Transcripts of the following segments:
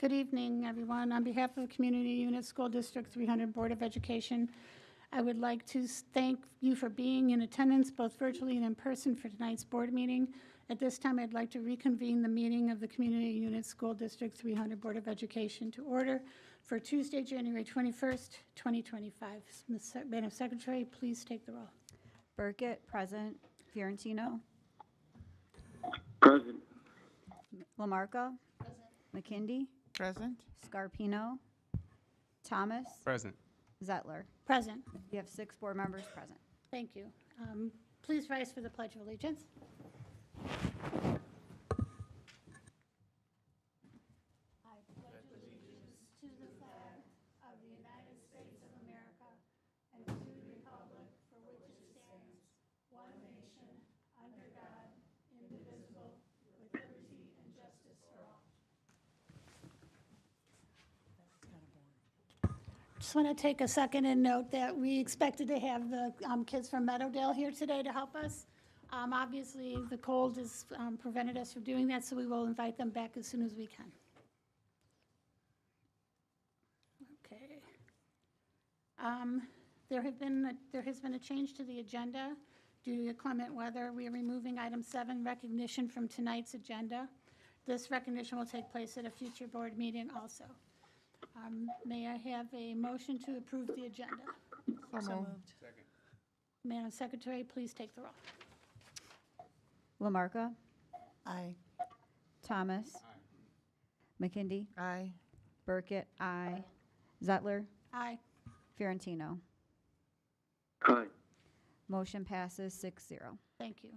Good evening, everyone. On behalf of Community Unit School District 300 Board of Education, I would like to thank you for being in attendance, both virtually and in person, for tonight's board meeting. At this time, I'd like to reconvene the meeting of the Community Unit School District 300 Board of Education to order for Tuesday, January 21st, 2025. Madam Secretary, please take the roll. Burkett, present. Fiorentino. Present. Lamarca. Present. McKindy. Present. Scarpino. Thomas. Present. Zettler. Present. We have 6 board members present. Thank you. Please rise for the Pledge of Allegiance. I pledge allegiance to the flag of the United States of America and to the republic for which it stands, one nation, under God, indivisible, with liberty and justice for all. Just want to take a second and note that we expected to have the kids from Meadowdale here today to help us. Obviously, the cold has prevented us from doing that, so we will invite them back as soon as we can. Okay. There has been a change to the agenda due to clement weather. We are removing item 7, recognition, from tonight's agenda. This recognition will take place at a future board meeting also. May I have a motion to approve the agenda? So moved. Second. Madam Secretary, please take the roll. Lamarca. Aye. Thomas. McKindy. Aye. Burkett. Aye. Zettler. Aye. Fiorentino. Aye. Motion passes 6-0. Thank you.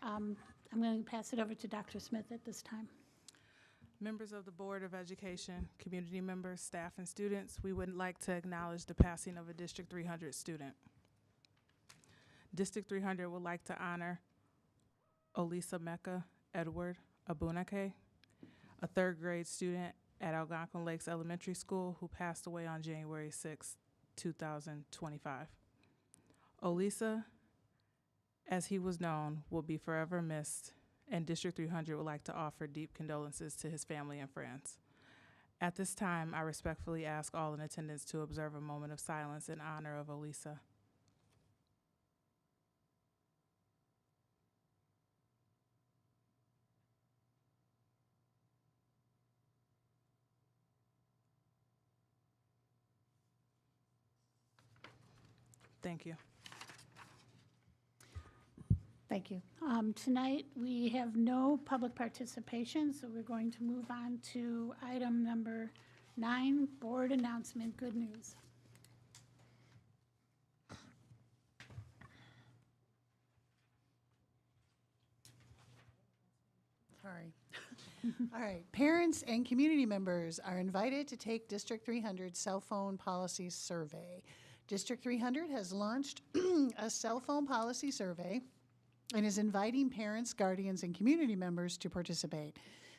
I'm going to pass it over to Dr. Smith at this time. Members of the Board of Education, community members, staff, and students, we would like to acknowledge the passing of a District 300 student. District 300 would like to honor Olisa Mecca Edward Abunake, a third-grade student at Algonquin Lakes Elementary School who passed away on January 6, 2025. Olisa, as he was known, will be forever missed, and District 300 would like to offer deep condolences to his family and friends. At this time, I respectfully ask all in attendance to observe a moment of silence in honor of Olisa. Thank you. Thank you. Tonight, we have no public participation, so we're going to move on to item number 9, board announcement, good news. Sorry. All right. Parents and community members are invited to take District 300 cell phone policy survey. District 300 has launched a cell phone policy survey and is inviting parents, guardians, and community members to participate.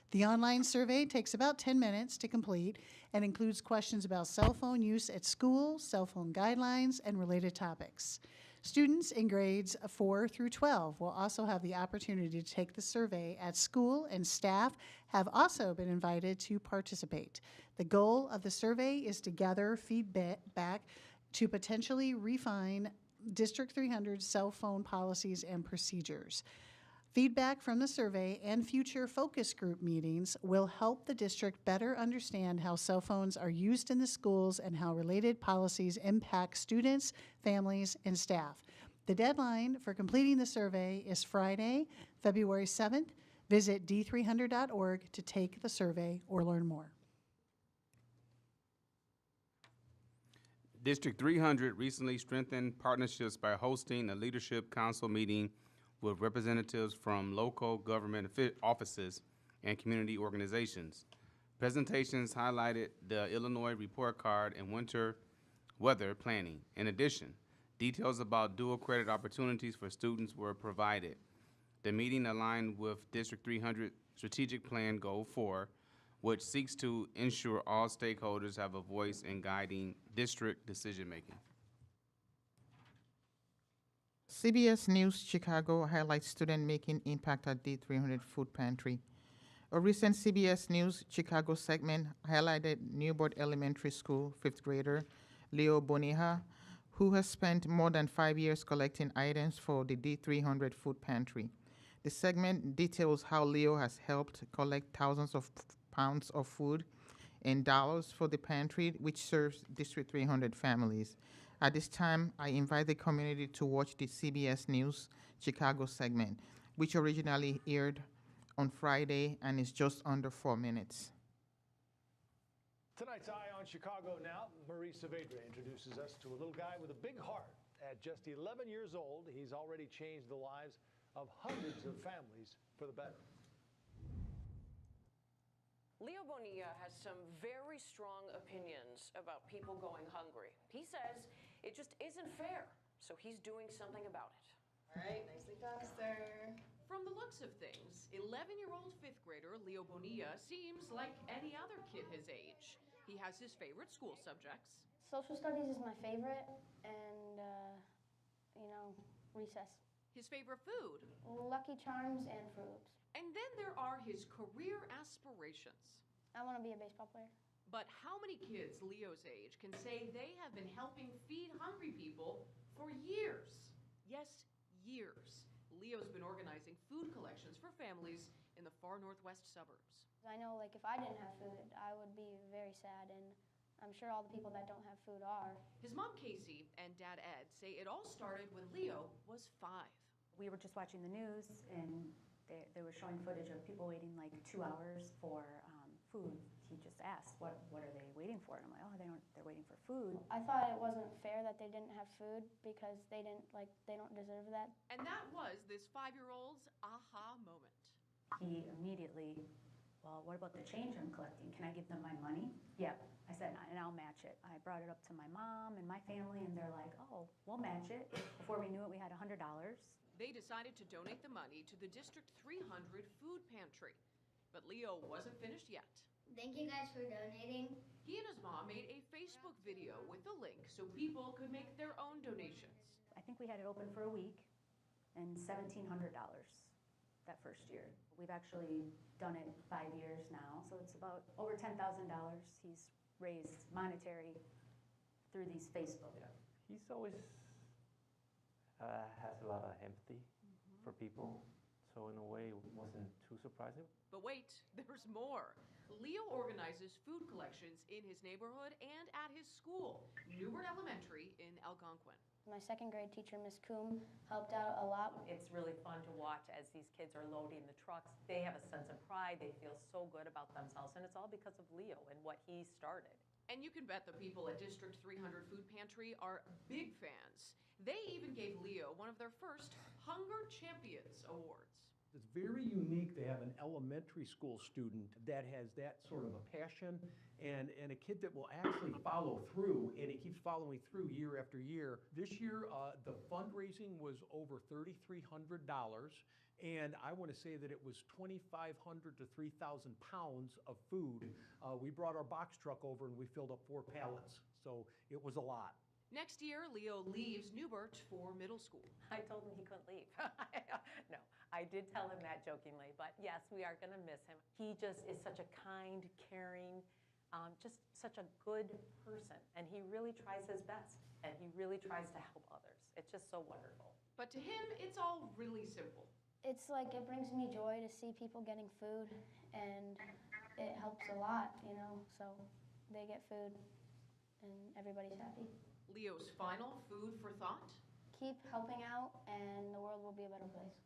The online survey takes about 10 minutes to complete and includes questions about cell phone use at school, cell phone guidelines, and related topics. Students in grades 4 through 12 will also have the opportunity to take the survey at school, and staff have also been invited to participate. The goal of the survey is to gather feedback to potentially refine District 300 cell phone policies and procedures. Feedback from the survey and future focus group meetings will help the district better understand how cell phones are used in the schools and how related policies impact students, families, and staff. The deadline for completing the survey is Friday, February 7th. Visit d300.org to take the survey or learn more. District 300 recently strengthened partnerships by hosting a leadership council meeting with representatives from local government offices and community organizations. Presentations highlighted the Illinois report card and winter weather planning. In addition, details about dual credit opportunities for students were provided. The meeting aligned with District 300 Strategic Plan Goal 4, which seeks to ensure all stakeholders have a voice in guiding district decision-making. CBS News Chicago highlights student making impact at D300 Food Pantry. A recent CBS News Chicago segment highlighted Newport Elementary School fifth grader Leo Bonija, who has spent more than 5 years collecting items for the D300 food pantry. The segment details how Leo has helped collect thousands of pounds of food and dollars for the pantry, which serves District 300 families. At this time, I invite the community to watch the CBS News Chicago segment, which originally aired on Friday and is just under 4 minutes. Tonight's Eye on Chicago Now, Marie Saavedra introduces us to a little guy with a big heart. At just 11 years old, he's already changed the lives of hundreds of families for the better. Leo Bonilla has some very strong opinions about people going hungry. He says it just isn't fair, so he's doing something about it. All right, nicely done, sir. From the looks of things, 11-year-old fifth grader Leo Bonilla seems like any other kid his age. He has his favorite school subjects. Social studies is my favorite, and, recess. His favorite food. Lucky Charms and Fruit Loops. And then there are his career aspirations. I want to be a baseball player. But how many kids Leo's age can say they have been helping feed hungry people for years? Yes, years. Leo's been organizing food collections for families in the far northwest suburbs. I know, if I didn't have food, I would be very sad, and I'm sure all the people that don't have food are. His mom, Casey, and dad, Ed, say it all started when Leo was 5. We were just watching the news, and they were showing footage of people waiting 2 hours for food. He just asked, what are they waiting for? And I'm like, they're waiting for food. I thought it wasn't fair that they didn't have food because they don't deserve that. And that was this 5-year-old's aha moment. He immediately, well, what about the change I'm collecting? Can I give them my money? Yeah, I said, and I'll match it. I brought it up to my mom and my family, and they're like, oh, we'll match it. Before we knew it, we had $100. They decided to donate the money to the District 300 food pantry. But Leo wasn't finished yet. Thank you guys for donating. He and his mom made a Facebook video with a link so people could make their own donations. I think we had it open for a week and $1,700 that first year. We've actually done it 5 years now, so it's about over $10,000 he's raised monetary through these Facebook. Yeah. He's always has a lot of empathy for people, so in a way it wasn't too surprising. But wait, there's more. Leo organizes food collections in his neighborhood and at his school, Newport Elementary in Algonquin. My second grade teacher, Miss Coombe, helped out a lot. It's really fun to watch as these kids are loading the trucks. They have a sense of pride. They feel so good about themselves, and it's all because of Leo and what he started. And you can bet the people at District 300 Food Pantry are big fans. They even gave Leo one of their first Hunger Champions Awards. It's very unique to have an elementary school student that has that sort of a passion and a kid that will actually follow through, and it keeps following through year after year. This year, the fundraising was over $3,300, and I want to say that it was 2,500 to 3,000 pounds of food. We brought our box truck over and we filled up 4 pallets, so it was a lot. Next year, Leo leaves Newport for middle school. I told him he couldn't leave. No, I did tell him that jokingly, but yes, we are going to miss him. He just is such a kind, caring, just such a good person, and he really tries his best, and he really tries to help others. It's just so wonderful. But to him, it's all really simple. It's it brings me joy to see people getting food, and it helps a lot, so they get food, and everybody's happy. Leo's final food for thought? Keep helping out, and the world will be a better place.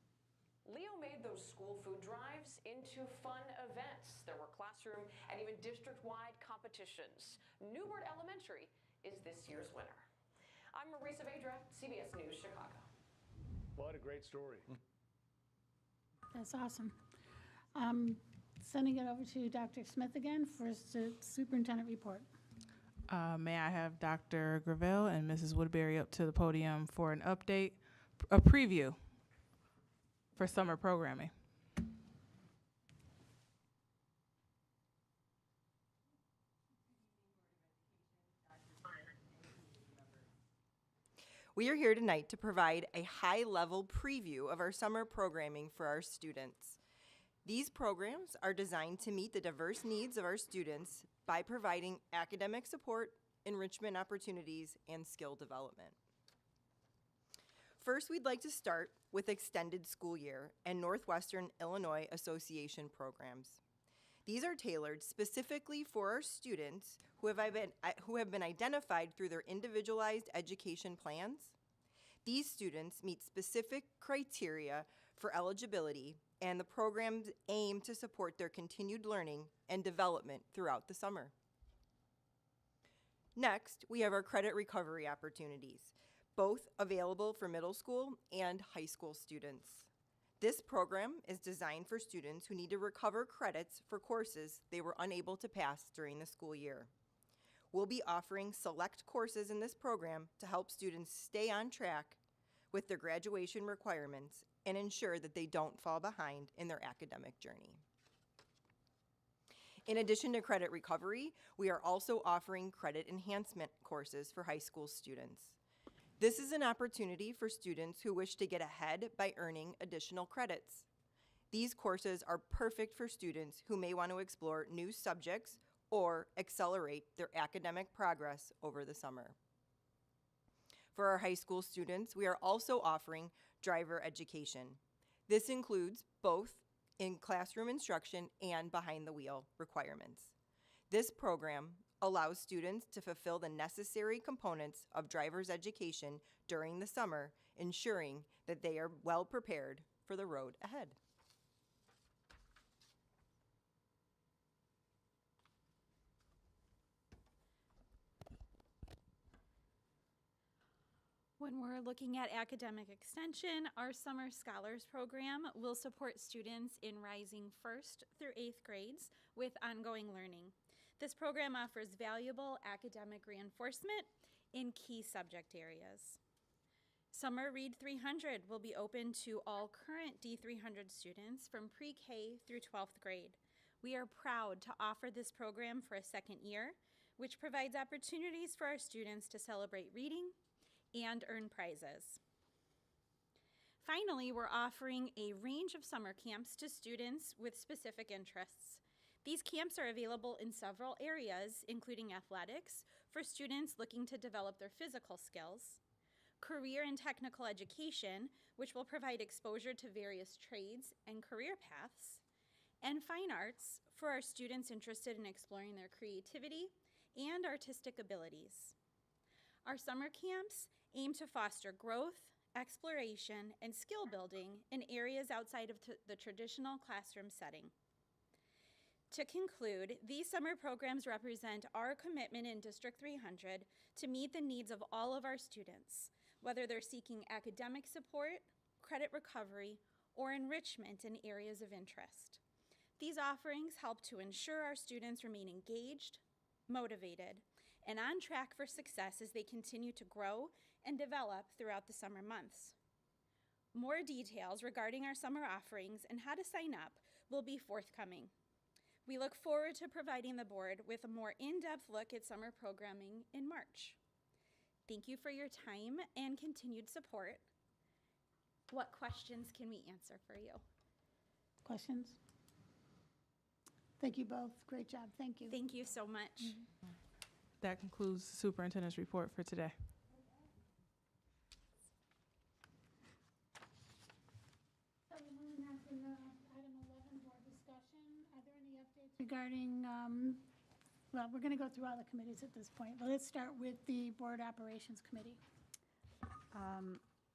Leo made those school food drives into fun events. There were classroom and even district-wide competitions. Newport Elementary is this year's winner. I'm Marie Saavedra, CBS News, Chicago. What a great story. That's awesome. Sending it over to Dr. Smith again for his superintendent report. May I have Dr. Gravel and Mrs. Woodbury up to the podium for an update, a preview for summer programming. We are here tonight to provide a high-level preview of our summer programming for our students. These programs are designed to meet the diverse needs of our students by providing academic support, enrichment opportunities, and skill development. First, we'd like to start with extended school year and Northwestern Illinois Association programs. These are tailored specifically for our students who have been identified through their individualized education plans. These students meet specific criteria for eligibility, and the programs aim to support their continued learning and development throughout the summer. Next, we have our credit recovery opportunities, both available for middle school and high school students. This program is designed for students who need to recover credits for courses they were unable to pass during the school year. We'll be offering select courses in this program to help students stay on track with their graduation requirements and ensure that they don't fall behind in their academic journey. In addition to credit recovery, we are also offering credit enhancement courses for high school students. This is an opportunity for students who wish to get ahead by earning additional credits. These courses are perfect for students who may want to explore new subjects or accelerate their academic progress over the summer. For our high school students, we are also offering driver education. This includes both in classroom instruction and behind the wheel requirements. This program allows students to fulfill the necessary components of driver's education during the summer, ensuring that they are well prepared for the road ahead. When we're looking at academic extension, our Summer Scholars Program will support students in rising 1st through 8th grades with ongoing learning. This program offers valuable academic reinforcement in key subject areas. Summer Read 300 will be open to all current D300 students from pre-K through 12th grade. We are proud to offer this program for a second year, which provides opportunities for our students to celebrate reading and earn prizes. Finally, we're offering a range of summer camps to students with specific interests. These camps are available in several areas, including athletics for students looking to develop their physical skills, career and technical education, which will provide exposure to various trades and career paths, and fine arts for our students interested in exploring their creativity and artistic abilities. Our summer camps aim to foster growth, exploration, and skill building in areas outside of the traditional classroom setting. To conclude, these summer programs represent our commitment in District 300 to meet the needs of all of our students, whether they're seeking academic support, credit recovery, or enrichment in areas of interest. These offerings help to ensure our students remain engaged, motivated, and on track for success as they continue to grow and develop throughout the summer months. More details regarding our summer offerings and how to sign up will be forthcoming. We look forward to providing the board with a more in-depth look at summer programming in March. Thank you for your time and continued support. What questions can we answer for you? Questions? Thank you both. Great job. Thank you. Thank you so much. That concludes the superintendent's report for today. So moving on to item 11, board discussion. Are there any updates regarding, well, we're going to go through all the committees at this point, but let's start with the Board Operations Committee.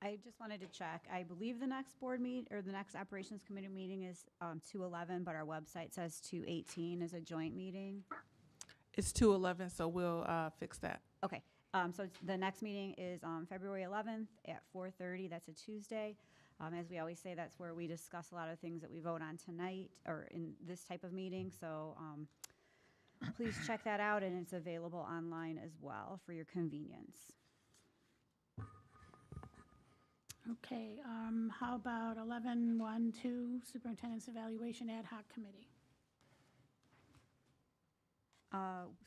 I just wanted to check. I believe the next the next Operations Committee meeting is 2/11, but our website says 2/18 is a joint meeting. It's 2/11, so we'll fix that. Okay, so the next meeting is on February 11th at 4:30. That's a Tuesday. As we always say, that's where we discuss a lot of things that we vote on tonight or in this type of meeting. So please check that out, and it's available online as well for your convenience. Okay, how about 11-1-2, Superintendent's Evaluation Ad Hoc Committee?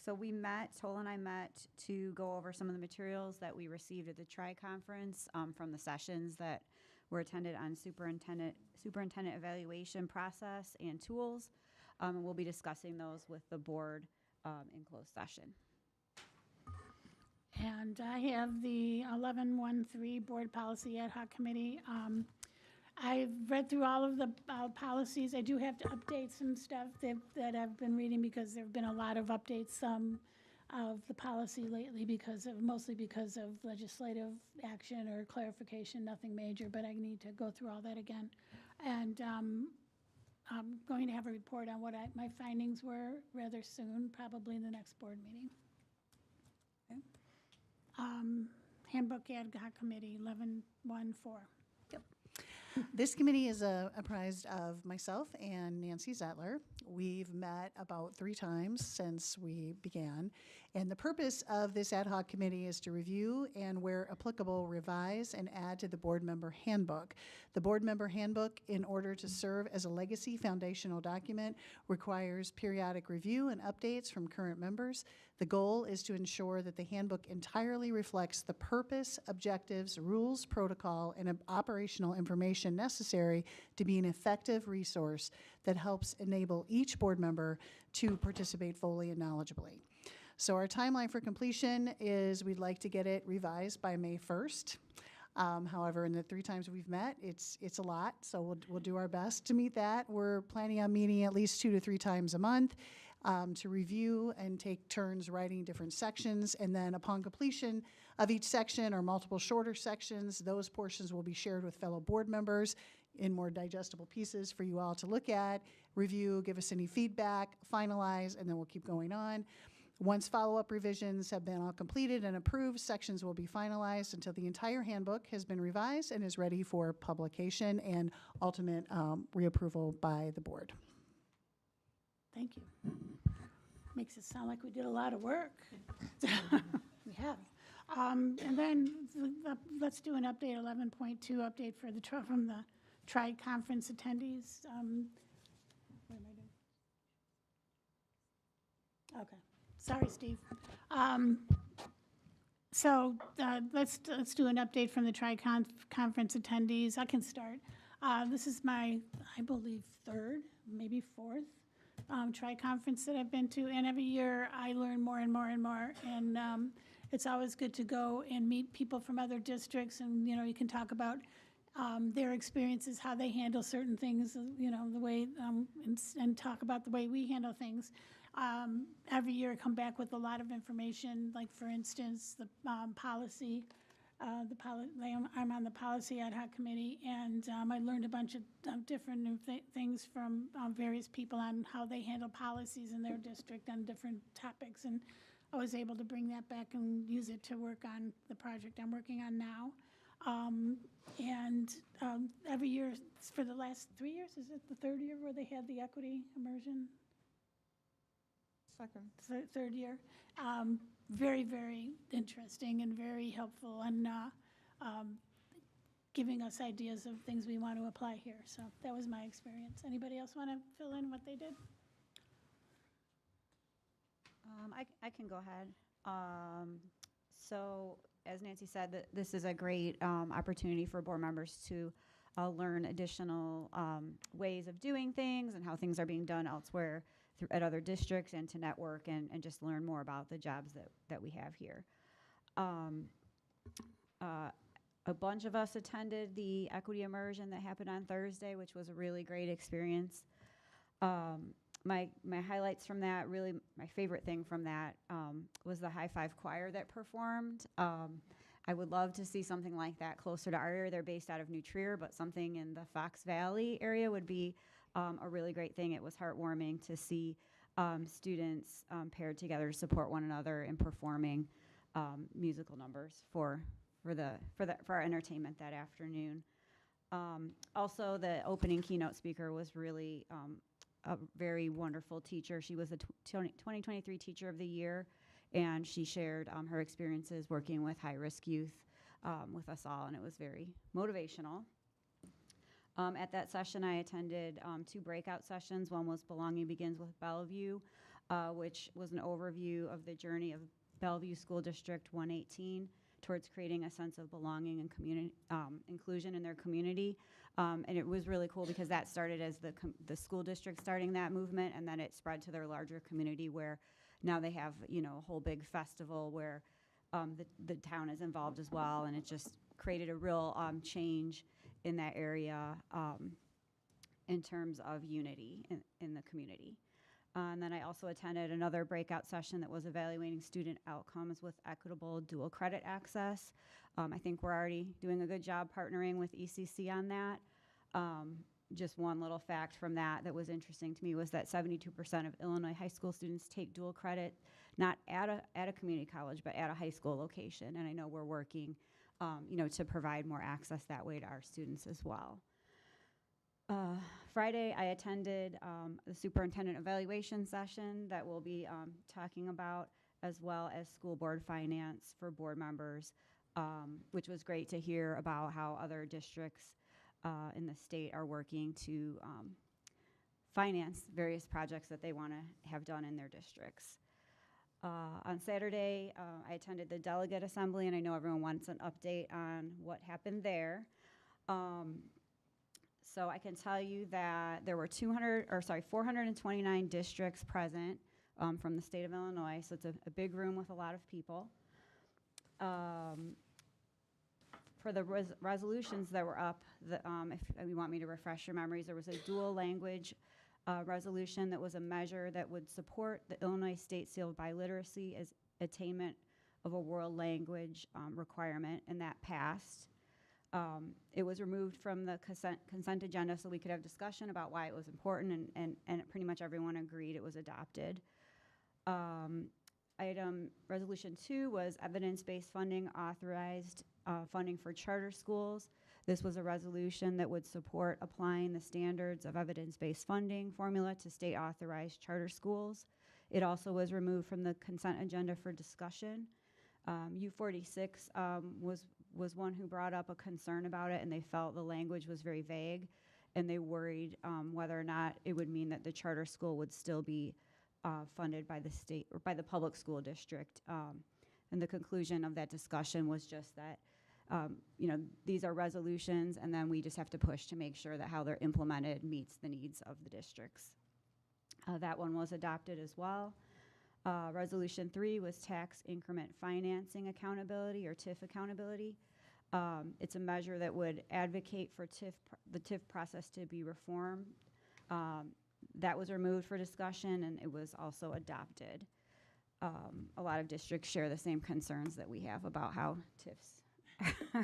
So we met, Tola and I met to go over some of the materials that we received at the Tri-Conference from the sessions that were attended on superintendent evaluation process and tools. And we'll be discussing those with the board in closed session. And I have the 1113 Board Policy Ad Hoc Committee. I've read through all of the policies. I do have to update some stuff that I've been reading because there have been a lot of updates of the policy lately mostly because of legislative action or clarification, nothing major, but I need to go through all that again. And I'm going to have a report on what my findings were rather soon, probably in the next board meeting. Okay. Handbook Ad Hoc Committee, 1114. This committee is apprised of myself and Nancy Zettler. We've met about 3 times since we began, and the purpose of this ad hoc committee is to review and, where applicable, revise and add to the board member handbook. The board member handbook, in order to serve as a legacy foundational document, requires periodic review and updates from current members. The goal is to ensure that the handbook entirely reflects the purpose, objectives, rules, protocol, and operational information necessary to be an effective resource that helps enable each board member to participate fully and knowledgeably. So our timeline for completion is we'd like to get it revised by May 1st. However, in the 3 times we've met, it's a lot, so we'll do our best to meet that. We're planning on meeting at least 2 to 3 times a month to review and take turns writing different sections, and then upon completion of each section or multiple shorter sections, those portions will be shared with fellow board members in more digestible pieces for you all to look at, review, give us any feedback, finalize, and then we'll keep going on. Once follow-up revisions have been all completed and approved, sections will be finalized until the entire handbook has been revised and is ready for publication and ultimate reapproval by the board. Thank you. Makes it sound like we did a lot of work. We have. And then let's do an update, 11.2 update for from the tri-conference attendees. What am I doing? Okay. Sorry, Steve. So let's do an update from the tri-conference attendees. I can start. This is my, I believe, 3rd, maybe 4th tri-conference that I've been to, and every year I learn more and more and more, and it's always good to go and meet people from other districts, and you can talk about their experiences, how they handle certain things, the way, and talk about the way we handle things. Every year I come back with a lot of information, like for instance, the policy, I'm on the policy ad hoc committee, and I learned a bunch of different things from various people on how they handle policies in their district on different topics, and I was able to bring that back and use it to work on the project I'm working on now. Every year, for the last 3 years, is it the 3rd year where they had the equity immersion? Second. Third year. Very, very interesting and very helpful, and giving us ideas of things we want to apply here. So that was my experience. Anybody else want to fill in what they did? I can go ahead. So as Nancy said, this is a great opportunity for board members to learn additional ways of doing things and how things are being done elsewhere at other districts, and to network and just learn more about the jobs that we have here. A bunch of us attended the equity immersion that happened on Thursday, which was a really great experience. My highlights from that, really my favorite thing from that was the High Five Choir that performed. I would love to see something like that closer to our area. They're based out of New Trier, but something in the Fox Valley area would be a really great thing. It was heartwarming to see students paired together to support one another in performing musical numbers for our entertainment that afternoon. Also, the opening keynote speaker was really a very wonderful teacher. She was the 2023 Teacher of the Year, and she shared her experiences working with high-risk youth with us all, and it was very motivational. At that session, I attended 2 breakout sessions. One was Belonging Begins with Bellevue, which was an overview of the journey of Bellevue School District 118 towards creating a sense of belonging and community inclusion in their community. And it was really cool because that started as the school district starting that movement, and then it spread to their larger community where now they have, you know, a whole big festival where the town is involved as well, and it just created a real change in that area in terms of unity in the community. And then I also attended another breakout session that was evaluating student outcomes with equitable dual credit access. I think we're already doing a good job partnering with ECC on that. Just one little fact from that was interesting to me was that 72% of Illinois high school students take dual credit, not at a community college, but at a high school location. And I know we're working, you know, to provide more access that way to our students as well. Friday, I attended the superintendent evaluation session that we'll be talking about, as well as school board finance for board members, which was great to hear about how other districts in the state are working to finance various projects that they want to have done in their districts. On Saturday, I attended the delegate assembly, and I know everyone wants an update on what happened there. So I can tell you that there were 429 districts present from the state of Illinois. So it's a big room with a lot of people. For the resolutions that were up, if you want me to refresh your memories, there was a dual language resolution that was a measure that would support the Illinois State Seal of Biliteracy as attainment of a world language requirement, and that passed. It was removed from the consent agenda so we could have discussion about why it was important, and pretty much everyone agreed it was adopted. Resolution 2 was evidence-based funding, authorized funding for charter schools. This was a resolution that would support applying the standards of evidence-based funding formula to state-authorized charter schools. It also was removed from the consent agenda for discussion. U46 was one who brought up a concern about it, and they felt the language was very vague, and they worried whether or not it would mean that the charter school would still be funded by the state or by the public school district. And the conclusion of that discussion was just that, you know, these are resolutions, and then we just have to push to make sure that how they're implemented meets the needs of the districts. That one was adopted as well. Resolution 3 was tax increment financing accountability, or TIF accountability. It's a measure that would advocate for the TIF process to be reformed. That was removed for discussion, and it was also adopted. A lot of districts share the same concerns that we have about how TIFs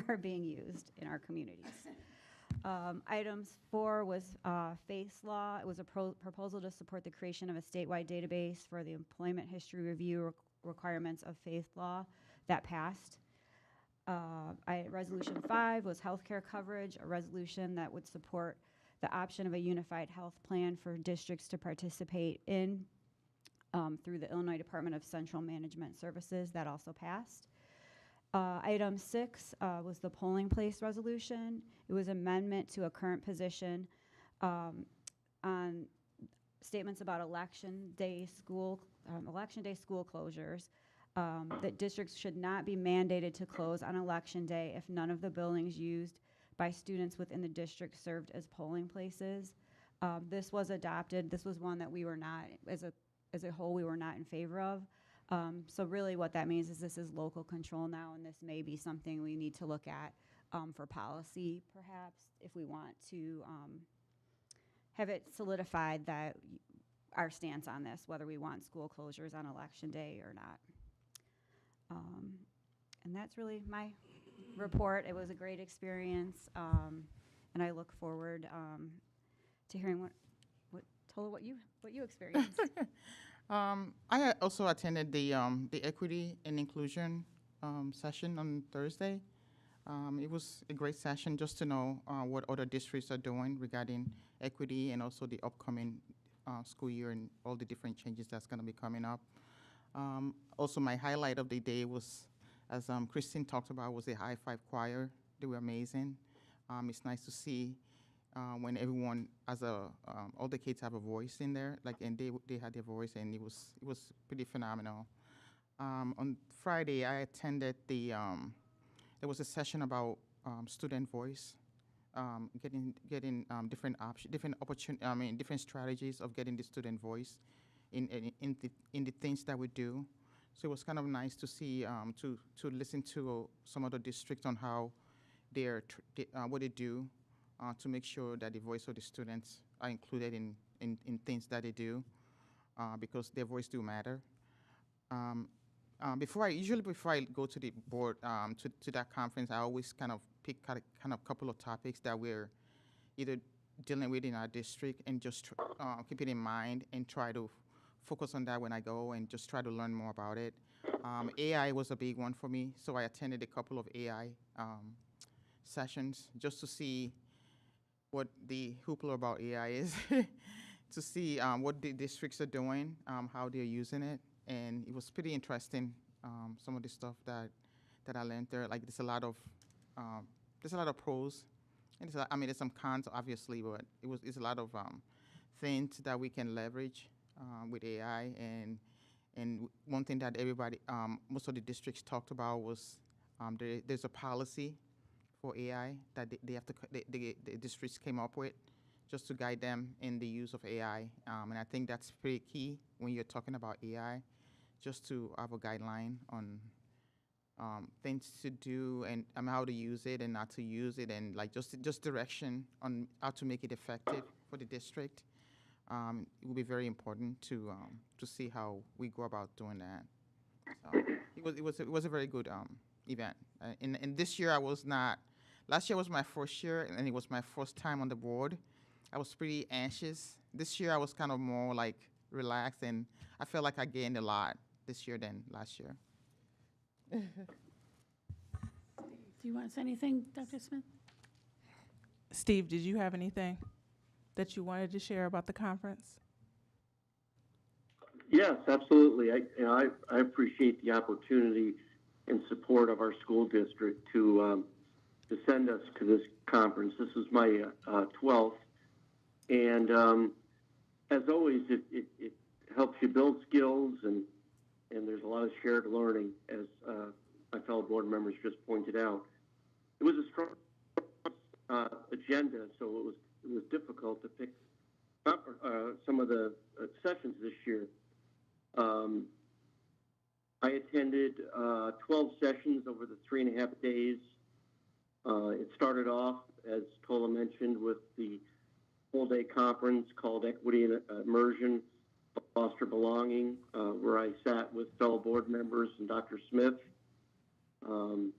are being used in our communities. Items 4 was FACE law. It was a proposal to support the creation of a statewide database for the employment history review requirements of FACE law. That passed. Resolution 5 was healthcare coverage, a resolution that would support the option of a unified health plan for districts to participate in through the Illinois Department of Central Management Services. That also passed. Item 6 was the polling place resolution. It was amendment to a current position on statements about election day school closures. That districts should not be mandated to close on election day if none of the buildings used by students within the district served as polling places. This was adopted. This was one that we were not, as a whole, we were not in favor of. So really what that means is this is local control now, and this may be something we need to look at for policy, perhaps, if we want to have it solidified that our stance on this, whether we want school closures on election day or not. And that's really my report. It was a great experience, and I look forward to hearing Tola, what you experienced. I also attended the equity and inclusion session on Thursday. It was a great session just to know what other districts are doing regarding equity, and also the upcoming school year and all the different changes that's going to be coming up. Also, my highlight of the day was, as Christine talked about, was the High Five Choir. They were amazing. It's nice to see when everyone has all the kids have a voice in there, and they had their voice, and it was pretty phenomenal. On Friday, I attended the there was a session about student voice, getting different options, different opportunity. I mean, different strategies of getting the student voice in the things that we do. So it was kind of nice to see to listen to some other districts on how what they do to make sure that the voice of the students are included in things that they do, because their voice do matter. Before I go to the board, to that conference, I always kind of pick kind of couple of topics that we're either dealing with in our district, and just keep it in mind and try to focus on that when I go, and just try to learn more about it. AI was a big one for me, so I attended a couple of AI sessions just to see what the hoopla about AI is, to see what the districts are doing, how they're using it, and it was pretty interesting. Some of the stuff that I learned there, like there's a lot of pros, and there's some cons obviously, but it's a lot of things that we can leverage with AI, and one thing that everybody, most of the districts talked about was there's a policy for AI that they have to the districts came up with, just to guide them in the use of AI, and I think that's pretty key when you're talking about AI, just to have a guideline on things to do and how to use it and not to use it, and like just direction on how to make it effective for the district. It will be very important to see how we go about doing that. So it was a very good event. And this year I was not. Last year was my first year, and it was my first time on the board. I was pretty anxious. This year I was kind of more like relaxed, and I felt like I gained a lot this year than last year. Do you want to say anything, Dr. Smith? Steve, did you have anything that you wanted to share about the conference? Yes, absolutely. I appreciate the opportunity and support of our school district to send us to this conference. This is my 12th, and as always, it helps you build skills, and there's a lot of shared learning, as my fellow board members just pointed out. It was a strong agenda, so it was difficult to pick up some of the sessions this year. I attended 12 sessions over the 3.5 days. It started off, as Tola mentioned, with the full-day conference called Equity and Immersion, Foster Belonging, where I sat with fellow board members and Dr. Smith. The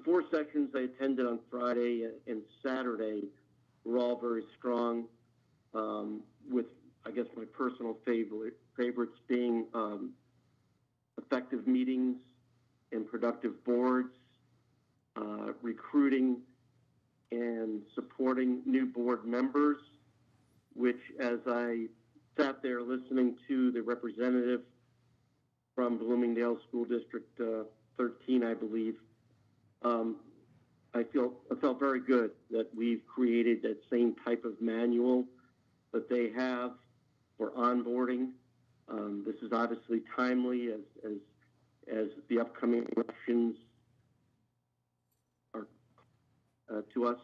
4 sessions I attended on Friday and Saturday were all very strong, with, I guess, my personal favorites being effective meetings and productive boards, recruiting and supporting new board members, which, as I sat there listening to the representative from Bloomingdale School District 13, I believe, I felt very good that we've created that same type of manual that they have for onboarding. This is obviously timely as the upcoming elections are to us.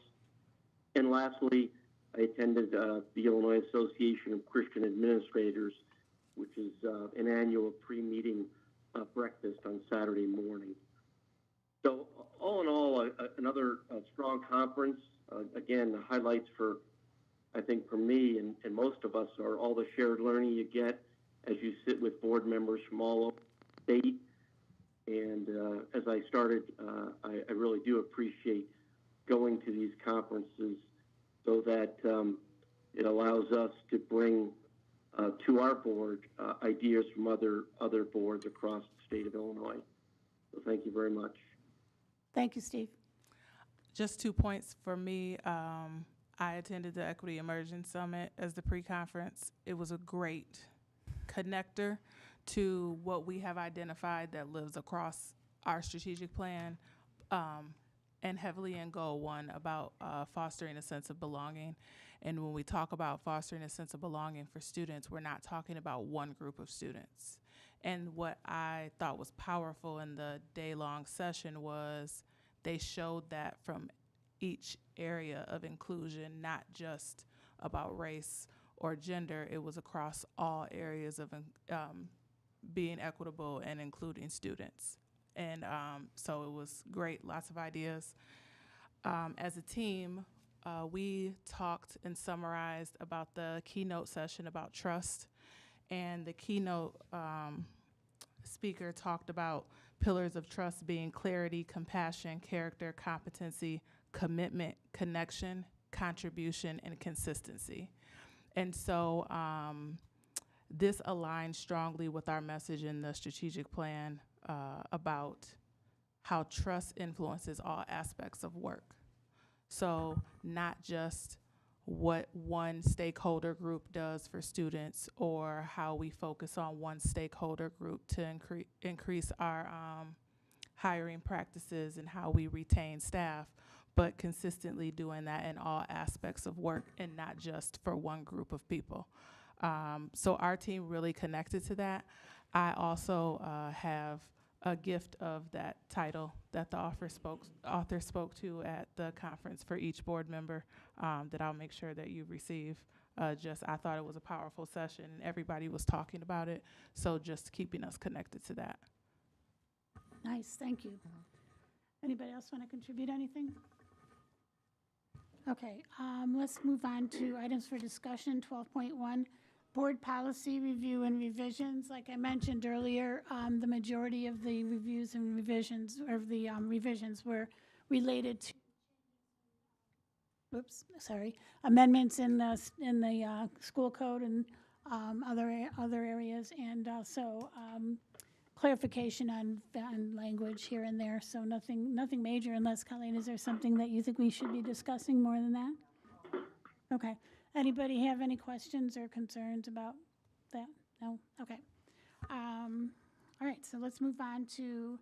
And lastly, I attended the Illinois Association of Christian Administrators, which is an annual pre-meeting breakfast on Saturday morning. So all in all, another strong conference. Again, the highlights I think for me and most of us are all the shared learning you get as you sit with board members from all over the state. And as I started, I really do appreciate going to these conferences so that it allows us to bring to our board ideas from other boards across the state of Illinois. So thank you very much. Thank you, Steve. Just 2 points for me. I attended the Equity Immersion Summit as the pre-conference. It was a great connector to what we have identified that lives across our strategic plan, and heavily in Goal 1 about fostering a sense of belonging. And when we talk about fostering a sense of belonging for students, we're not talking about one group of students. And what I thought was powerful in the day-long session was they showed that from each area of inclusion, not just about race or gender. It was across all areas of being equitable and including students. And so it was great, lots of ideas. As a team, we talked and summarized about the keynote session about trust. And the keynote speaker talked about pillars of trust being clarity, compassion, character, competency, commitment, connection, contribution, and consistency. And so this aligns strongly with our message in the strategic plan about how trust influences all aspects of work. So not just what one stakeholder group does for students or how we focus on one stakeholder group to increase our hiring practices and how we retain staff, but consistently doing that in all aspects of work and not just for one group of people. So our team really connected to that. I also have a gift of that title that the author spoke to at the conference for each board member that I'll make sure that you receive. I thought it was a powerful session and everybody was talking about it. So just keeping us connected to that. Nice, thank you. Anybody else want to contribute anything? Okay, let's move on to items for discussion, 12.1. Board policy review and revisions. Like I mentioned earlier, the majority of the reviews and revisions, or the revisions, were related to amendments in the school code and other areas, and also clarification on language here and there. So nothing major, unless, Colleen, is there something that you think we should be discussing more than that? Okay. Anybody have any questions or concerns about that? No? Okay. All right, so let's move on to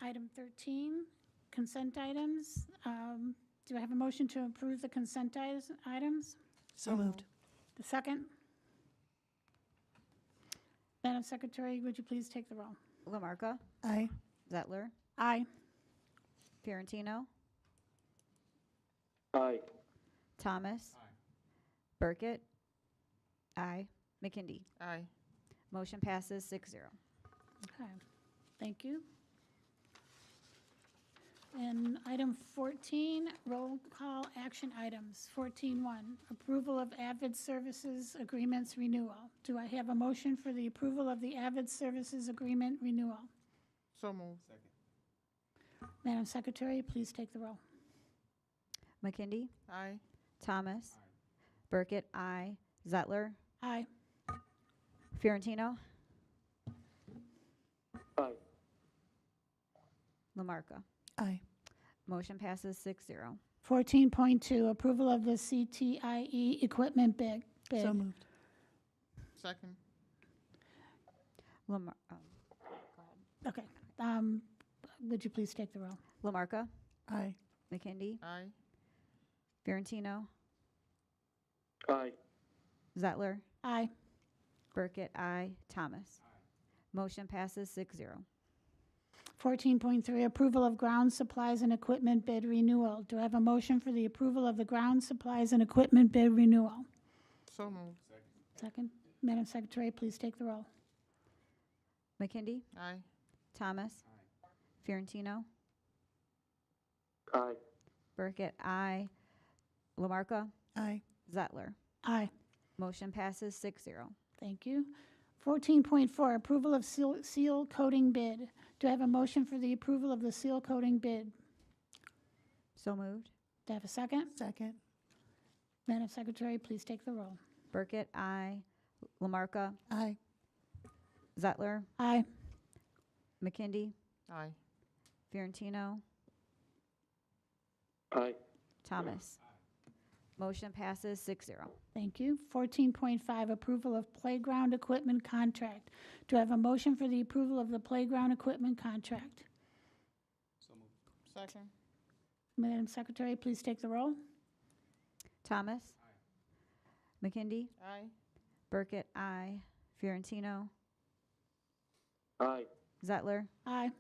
item 13, consent items. Do I have a motion to approve the consent items? So moved. The second? Madam Secretary, would you please take the roll? Lamarca, Aye. Zettler, Aye. Fiorentino, Aye. Thomas, Burkett, aye. McKindy. Aye. Motion passes 6-0. Okay, thank you. And item 14, roll call action items. 14.1, approval of Avid Services Agreements Renewal. Do I have a motion for the approval of the Avid Services Agreement Renewal? So moved. Madam Secretary, please take the roll. McKindy, Aye. Thomas, Burkett, aye. Zettler, Aye. Fiorentino, Aye. Lamarca. Aye. Motion passes 6-0. 14.2, approval of the CTIE equipment bid. So moved. Second. Lamar, Okay, would you please take the roll? Lamarca, Aye. McKindy, Aye. Fiorentino, Aye. Zettler, Aye. Burkett, aye. Thomas. Motion passes 6-0. 14.3, approval of ground supplies and equipment bid renewal. Do I have a motion for the approval of the ground supplies and equipment bid renewal? So moved. Second. Madam Secretary, please take the roll. McKindy, Aye. Thomas, Fiorentino, Aye. Burkett, aye. Lamarca, Aye. Zettler. Aye. Motion passes 6-0. Thank you. 14.4, approval of seal coating bid. Do I have a motion for the approval of the seal coating bid? So moved. Do I have a second? Second. Madam Secretary, please take the roll. Burkett, aye. Lamarca, Aye. Zettler, Aye. McKindy, Aye. Fiorentino, Aye. Thomas. Motion passes 6-0. Thank you. 14.5, approval of playground equipment contract. Do I have a motion for the approval of the playground equipment contract? So moved. Second. Madam Secretary, please take the roll. Thomas, McKindy, Aye. Burkett, aye. Fiorentino, Aye. Zettler, Aye.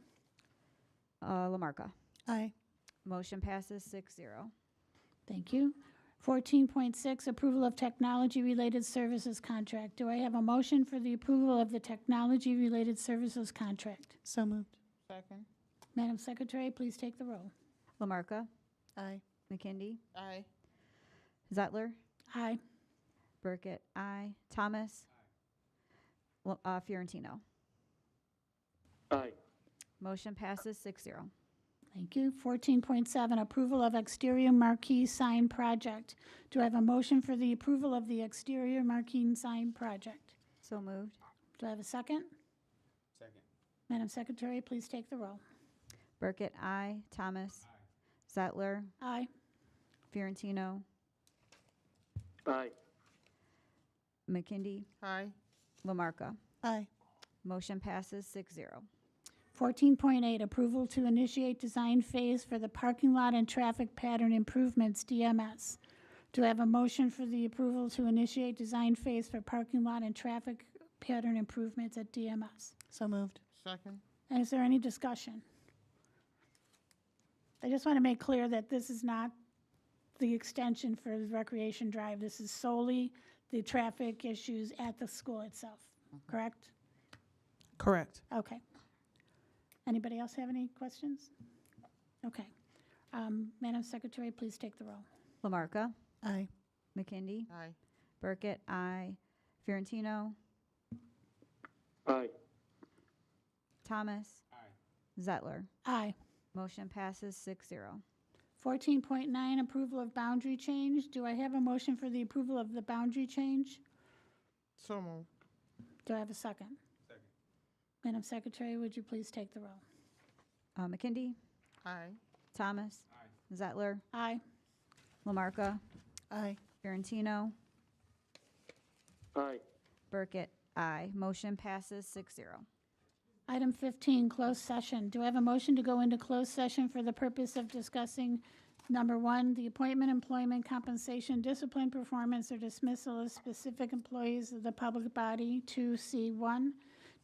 Lamarca. Aye. Motion passes 6-0. Thank you. 14.6, approval of technology-related services contract. Do I have a motion for the approval of the technology-related services contract? So moved. Second. Madam Secretary, please take the roll. Lamarca, Aye. McKindy, Aye. Zettler, Aye. Burkett, aye. Thomas, Fiorentino. Aye. Motion passes 6-0. Thank you. 14.7, approval of exterior marquee sign project. Do I have a motion for the approval of the exterior marquee sign project? So moved. Do I have a second? Second. Madam Secretary, please take the roll. Burkett, aye. Thomas, Zettler, Aye. Fiorentino, Aye. McKindy, Aye. Lamarca. Aye. Motion passes 6-0. 14.8, approval to initiate design phase for the parking lot and traffic pattern improvements, DMS. Do I have a motion for the approval to initiate design phase for parking lot and traffic pattern improvements at DMS? So moved. Second. And is there any discussion? I just want to make clear that this is not the extension for the recreation drive. This is solely the traffic issues at the school itself, correct? Correct. Okay. Anybody else have any questions? Okay. Madam Secretary, please take the roll. Lamarca, Aye. McKindy, Aye. Burkett, aye. Fiorentino, Aye. Thomas, Zettler. Aye. Motion passes 6-0. 14.9, approval of boundary change. Do I have a motion for the approval of the boundary change? So moved. Do I have a second? Second. Madam Secretary, would you please take the roll? McKindy, Aye. Thomas, Zettler, Aye. Lamarca, Aye. Fiorentino, Aye. Burkett, aye. Motion passes 6-0. Item 15, closed session. Do I have a motion to go into closed session for the purpose of discussing, number one, the appointment, employment, compensation, discipline, performance, or dismissal of specific employees of the public body, 2C1.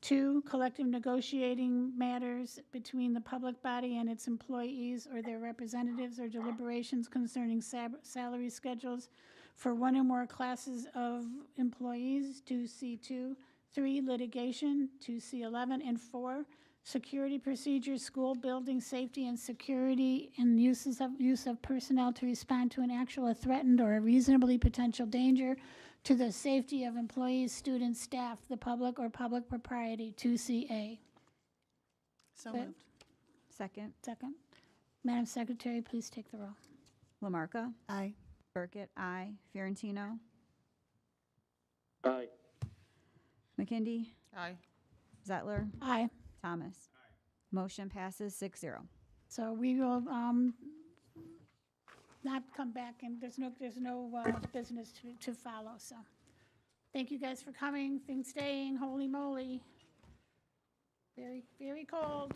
2, collective negotiating matters between the public body and its employees or their representatives or deliberations concerning salary schedules for one or more classes of employees, 2C2. 3, litigation, 2C11, and 4, security procedures, school building safety and security, and use of personnel to respond to an actual, a threatened, or a reasonably potential danger to the safety of employees, students, staff, the public, or public propriety, 2CA. So Good. moved. Second. Second. Madam Secretary, please take the roll. Lamarca, Aye. Burkett, aye. Fiorentino, Aye. McKindy, Aye. Zettler, Aye. Thomas. Motion passes 6-0. So we will not come back, and there's no business to follow, so. Thank you guys for coming, staying, holy moly. Very, very cold.